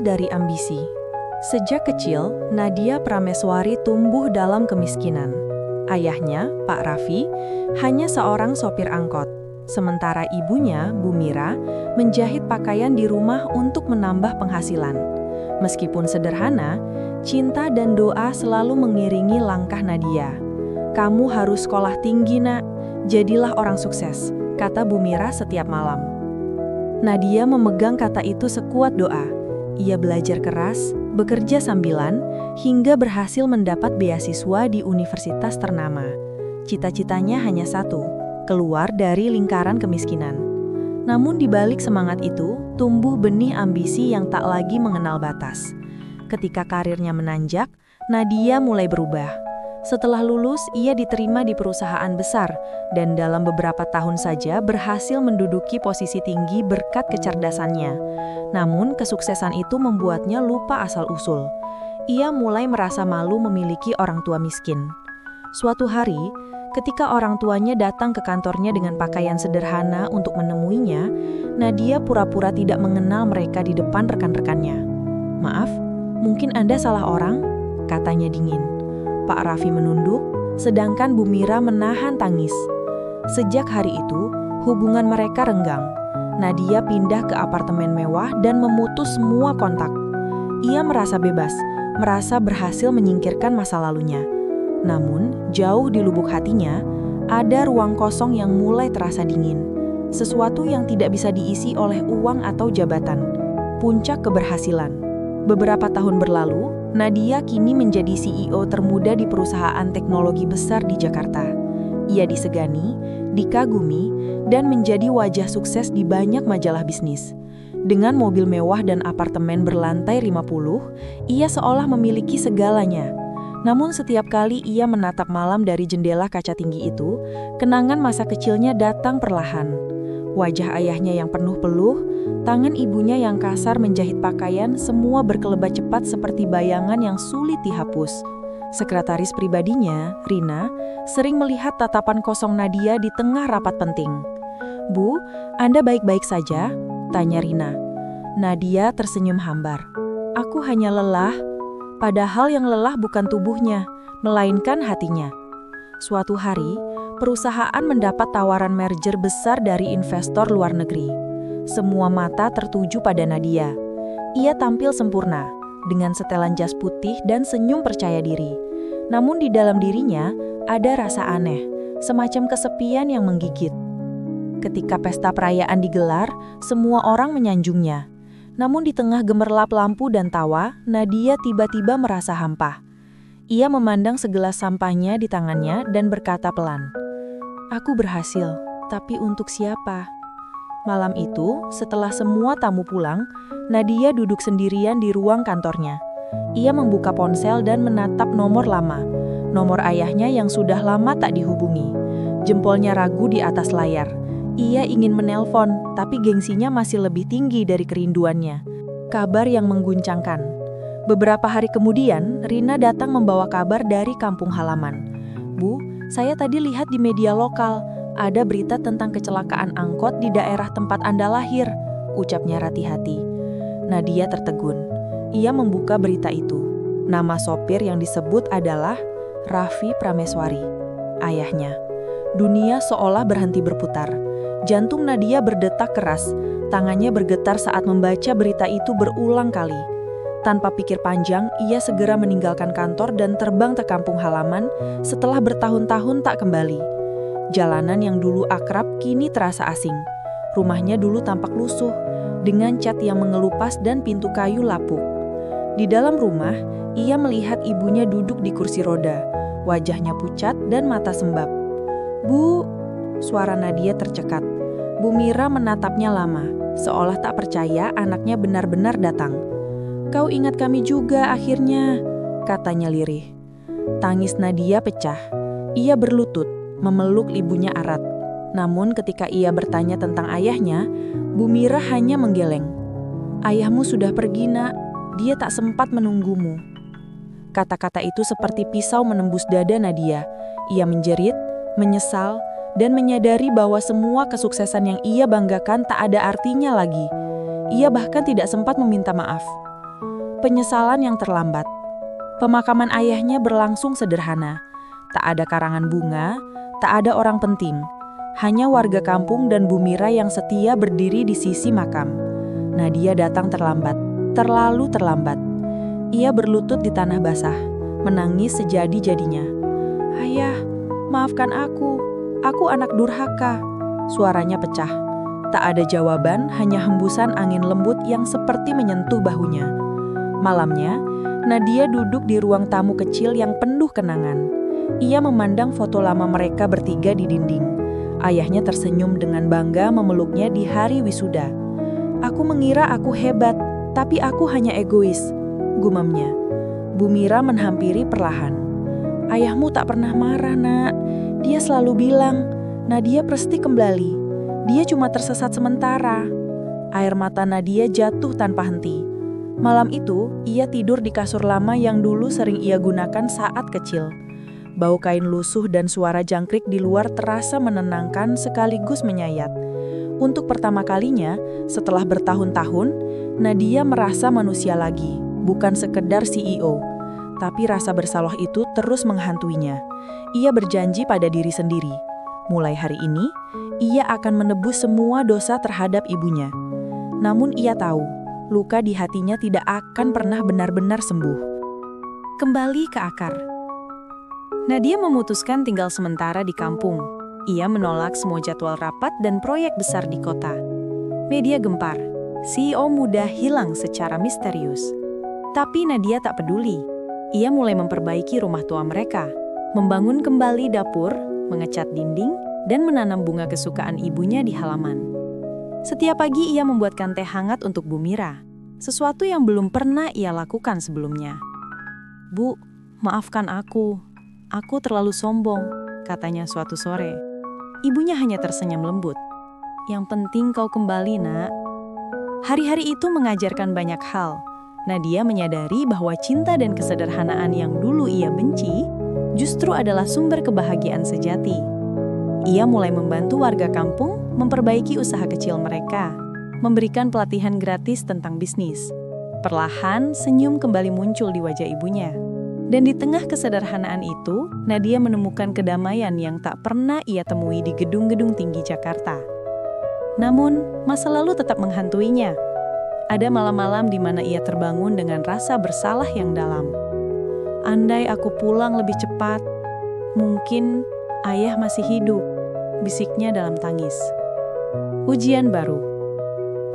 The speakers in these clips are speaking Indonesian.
dari ambisi. Sejak kecil, Nadia Prameswari tumbuh dalam kemiskinan. Ayahnya, Pak Raffi, hanya seorang sopir angkot. Sementara ibunya, Bu Mira, menjahit pakaian di rumah untuk menambah penghasilan. Meskipun sederhana, cinta dan doa selalu mengiringi langkah Nadia. "Kamu harus sekolah tinggi, Nak. Jadilah orang sukses," kata Bu Mira setiap malam. Nadia memegang kata itu sekuat doa. Ia belajar keras, bekerja sambilan, hingga berhasil mendapat beasiswa di universitas ternama. Cita-citanya hanya satu, keluar dari lingkaran kemiskinan. Namun di balik semangat itu, tumbuh benih ambisi yang tak lagi mengenal batas. Ketika karirnya menanjak, Nadia mulai berubah. Setelah lulus, ia diterima di perusahaan besar dan dalam beberapa tahun saja berhasil menduduki posisi tinggi berkat kecerdasannya. Namun, kesuksesan itu membuatnya lupa asal-usul. Ia mulai merasa malu memiliki orang tua miskin. Suatu hari, ketika orang tuanya datang ke kantornya dengan pakaian sederhana untuk menemuinya, Nadia pura-pura tidak mengenal mereka di depan rekan-rekannya. "Maaf, mungkin Anda salah orang?" katanya dingin. Pak Raffi menunduk, sedangkan Bu Mira menahan tangis. Sejak hari itu, hubungan mereka renggang. Nadia pindah ke apartemen mewah dan memutus semua kontak. Ia merasa bebas, merasa berhasil menyingkirkan masa lalunya. Namun, jauh di lubuk hatinya, ada ruang kosong yang mulai terasa dingin. Sesuatu yang tidak bisa diisi oleh uang atau jabatan. Puncak keberhasilan. Beberapa tahun berlalu, Nadia kini menjadi CEO termuda di perusahaan teknologi besar di Jakarta. Ia disegani, dikagumi, dan menjadi wajah sukses di banyak majalah bisnis. Dengan mobil mewah dan apartemen berlantai 50, ia seolah memiliki segalanya. Namun setiap kali ia menatap malam dari jendela kaca tinggi itu, kenangan masa kecilnya datang perlahan. Wajah ayahnya yang penuh peluh, tangan ibunya yang kasar menjahit pakaian, semua berkelebat cepat seperti bayangan yang sulit dihapus. Sekretaris pribadinya, Rina, sering melihat tatapan kosong Nadia di tengah rapat penting. "Bu, Anda baik-baik saja?" tanya Rina. Nadia tersenyum hambar. "Aku hanya lelah." Padahal yang lelah bukan tubuhnya, melainkan hatinya. Suatu hari, perusahaan mendapat tawaran merger besar dari investor luar negeri. Semua mata tertuju pada Nadia. Ia tampil sempurna, dengan setelan jas putih dan senyum percaya diri. Namun di dalam dirinya, ada rasa aneh, semacam kesepian yang menggigit. Ketika pesta perayaan digelar, semua orang menyanjungnya. Namun di tengah gemerlap lampu dan tawa, Nadia tiba-tiba merasa hampa. Ia memandang segelas sampahnya di tangannya dan berkata pelan, "Aku berhasil, tapi untuk siapa?" Malam itu, setelah semua tamu pulang, Nadia duduk sendirian di ruang kantornya. Ia membuka ponsel dan menatap nomor lama, nomor ayahnya yang sudah lama tak dihubungi. Jempolnya ragu di atas layar. Ia ingin menelpon, tapi gengsinya masih lebih tinggi dari kerinduannya. Kabar yang mengguncangkan. Beberapa hari kemudian, Rina datang membawa kabar dari kampung halaman. "Bu, saya tadi lihat di media lokal, ada berita tentang kecelakaan angkot di daerah tempat Anda lahir," ucapnya hati-hati. Nadia tertegun. Ia membuka berita itu. Nama sopir yang disebut adalah Raffi Prameswari, ayahnya. Dunia seolah berhenti berputar. Jantung Nadia berdetak keras, tangannya bergetar saat membaca berita itu berulang kali. Tanpa pikir panjang, ia segera meninggalkan kantor dan terbang ke kampung halaman setelah bertahun-tahun tak kembali. Jalanan yang dulu akrab kini terasa asing. Rumahnya dulu tampak lusuh, dengan cat yang mengelupas dan pintu kayu lapuk. Di dalam rumah, ia melihat ibunya duduk di kursi roda, wajahnya pucat dan mata sembab. "Bu," suara Nadia tercekat. Bu Mira menatapnya lama, seolah tak percaya anaknya benar-benar datang. "Kau ingat kami juga akhirnya," katanya lirih. Tangis Nadia pecah. Ia berlutut, memeluk ibunya erat. Namun ketika ia bertanya tentang ayahnya, Bu Mira hanya menggeleng. "Ayahmu sudah pergi, Nak. Dia tak sempat menunggumu." Kata-kata itu seperti pisau menembus dada Nadia. Ia menjerit, menyesal, dan menyadari bahwa semua kesuksesan yang ia banggakan tak ada artinya lagi. Ia bahkan tidak sempat meminta maaf. penyesalan yang terlambat. Pemakaman ayahnya berlangsung sederhana. Tak ada karangan bunga, tak ada orang penting. Hanya warga kampung dan Bu Mira yang setia berdiri di sisi makam. Nadia datang terlambat, terlalu terlambat. Ia berlutut di tanah basah, menangis sejadi-jadinya. "Ayah, maafkan aku anak durhaka." Suaranya pecah. Tak ada jawaban, hanya hembusan angin lembut yang seperti menyentuh bahunya. Malamnya, Nadia duduk di ruang tamu kecil yang penuh kenangan. Ia memandang foto lama mereka bertiga di dinding. Ayahnya tersenyum dengan bangga memeluknya di hari wisuda. "Aku mengira aku hebat, tapi aku hanya egois," gumamnya. Bu Mira menghampiri perlahan. "Ayahmu tak pernah marah, Nak. Dia selalu bilang, Nadia pasti kembali. Dia cuma tersesat sementara." Air mata Nadia jatuh tanpa henti. Malam itu, ia tidur di kasur lama yang dulu sering ia gunakan saat kecil. Bau kain lusuh dan suara jangkrik di luar terasa menenangkan sekaligus menyayat. Untuk pertama kalinya, setelah bertahun-tahun, Nadia merasa manusia lagi, bukan sekedar CEO. Tapi rasa bersalah itu terus menghantuinya. Ia berjanji pada diri sendiri. Mulai hari ini, ia akan menebus semua dosa terhadap ibunya. Namun ia tahu, luka di hatinya tidak akan pernah benar-benar sembuh. Kembali ke akar. Nadia memutuskan tinggal sementara di kampung. Ia menolak semua jadwal rapat dan proyek besar di kota. Media gempar. CEO muda hilang secara misterius. Tapi Nadia tak peduli. Ia mulai memperbaiki rumah tua mereka, membangun kembali dapur, mengecat dinding, dan menanam bunga kesukaan ibunya di halaman. Setiap pagi ia membuatkan teh hangat untuk Bu Mira, sesuatu yang belum pernah ia lakukan sebelumnya. "Bu, maafkan aku terlalu sombong," katanya suatu sore. Ibunya hanya tersenyum lembut. "Yang penting kau kembali, Nak." Hari-hari itu mengajarkan banyak hal. Nadia menyadari bahwa cinta dan kesederhanaan yang dulu ia benci, justru adalah sumber kebahagiaan sejati. Ia mulai membantu warga kampung memperbaiki usaha kecil mereka, memberikan pelatihan gratis tentang bisnis. Perlahan, senyum kembali muncul di wajah ibunya. Dan di tengah kesederhanaan itu, Nadia menemukan kedamaian yang tak pernah ia temui di gedung-gedung tinggi Jakarta. Namun, masa lalu tetap menghantuinya. Ada malam-malam di mana ia terbangun dengan rasa bersalah yang dalam. "Andai aku pulang lebih cepat, mungkin ayah masih hidup," bisiknya dalam tangis. Ujian baru.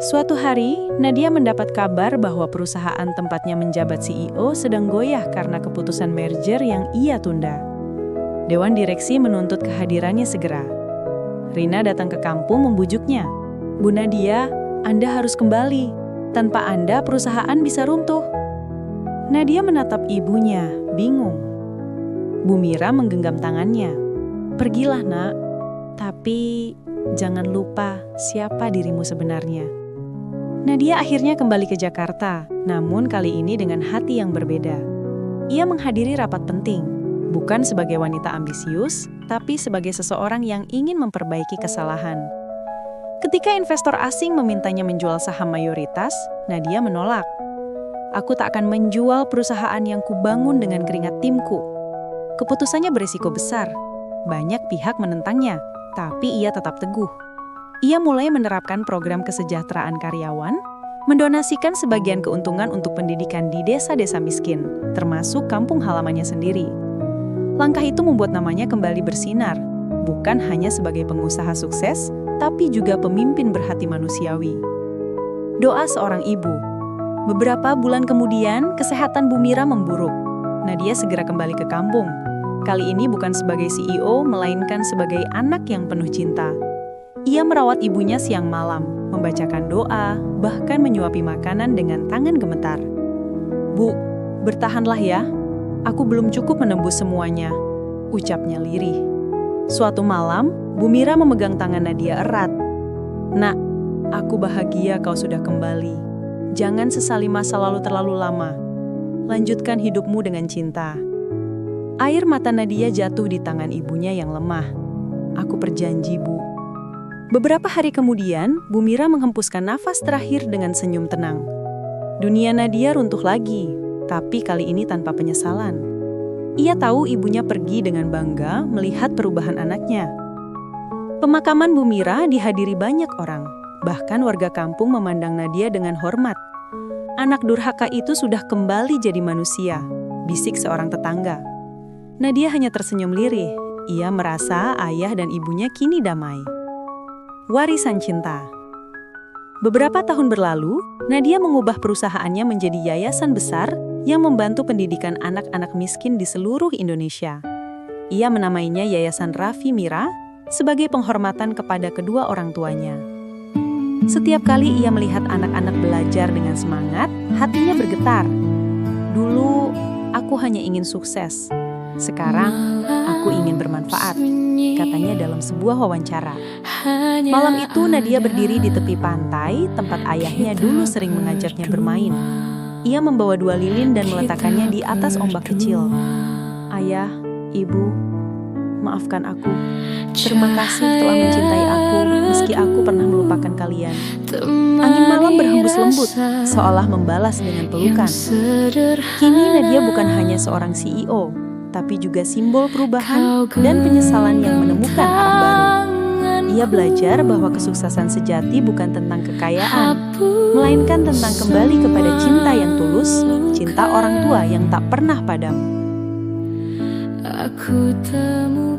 Suatu hari, Nadia mendapat kabar bahwa perusahaan tempatnya menjabat CEO sedang goyah karena keputusan merger yang ia tunda. Dewan direksi menuntut kehadirannya segera. Rina datang ke kampung membujuknya. "Bu Nadia, Anda harus kembali. Tanpa Anda, perusahaan bisa runtuh." Nadia menatap ibunya, bingung. Bu Mira menggenggam tangannya. "Pergilah, Nak. Tapi jangan lupa siapa dirimu sebenarnya." Nadia akhirnya kembali ke Jakarta, namun kali ini dengan hati yang berbeda. Ia menghadiri rapat penting, bukan sebagai wanita ambisius, tapi sebagai seseorang yang ingin memperbaiki kesalahan. Ketika investor asing memintanya menjual saham mayoritas, Nadia menolak. "Aku tak akan menjual perusahaan yang kubangun dengan keringat timku." Keputusannya berisiko besar. Banyak pihak menentangnya, tapi ia tetap teguh. Ia mulai menerapkan program kesejahteraan karyawan, mendonasikan sebagian keuntungan untuk pendidikan di desa-desa miskin, termasuk kampung halamannya sendiri. Langkah itu membuat namanya kembali bersinar, bukan hanya sebagai pengusaha sukses, tapi juga pemimpin berhati manusiawi. Doa seorang ibu. Beberapa bulan kemudian, kesehatan Bu Mira memburuk. Nadia segera kembali ke kampung. Kali ini bukan sebagai CEO, melainkan sebagai anak yang penuh cinta. Ia merawat ibunya siang malam, membacakan doa, bahkan menyuapi makanan dengan tangan gemetar. "Bu, bertahanlah ya. Aku belum cukup menembus semuanya," ucapnya lirih. Suatu malam, Bu Mira memegang tangan Nadia erat. "Nak, aku bahagia kau sudah kembali. Jangan sesali masa lalu terlalu lama. Lanjutkan hidupmu dengan cinta." Air mata Nadia jatuh di tangan ibunya yang lemah. "Aku berjanji, Bu." Beberapa hari kemudian, Bu Mira menghempuskan nafas terakhir dengan senyum tenang. Dunia Nadia runtuh lagi, tapi kali ini tanpa penyesalan. Ia tahu ibunya pergi dengan bangga melihat perubahan anaknya. Pemakaman Bu Mira dihadiri banyak orang, bahkan warga kampung memandang Nadia dengan hormat. Anak durhaka itu sudah kembali jadi manusia, bisik seorang tetangga. Nadia hanya tersenyum lirih. Ia merasa ayah dan ibunya kini damai. Warisan cinta. Beberapa tahun berlalu, Nadia mengubah perusahaannya menjadi yayasan besar yang membantu pendidikan anak-anak miskin di seluruh Indonesia. Ia menamainya Yayasan Raffi Mira sebagai penghormatan kepada kedua orang tuanya. Setiap kali ia melihat anak-anak belajar dengan semangat, hatinya bergetar. Dulu, aku hanya ingin sukses. Sekarang, aku ingin bermanfaat, katanya dalam sebuah wawancara. Malam itu, Nadia berdiri di tepi pantai, tempat ayahnya dulu sering mengajaknya bermain. Ia membawa 2 lilin dan meletakkannya di atas ombak kecil. Ayah, ibu, maafkan aku. Terima kasih telah mencintai aku, meski aku pernah melupakan kalian. Angin malam berhembus lembut, seolah membalas dengan pelukan. Kini Nadia bukan hanya seorang CEO, tapi juga simbol perubahan dan penyesalan yang menemukan arah baru. Ia belajar bahwa kesuksesan sejati bukan tentang kekayaan, melainkan tentang kembali kepada cinta yang tulus, cinta orang tua yang tak pernah padam. Aku temu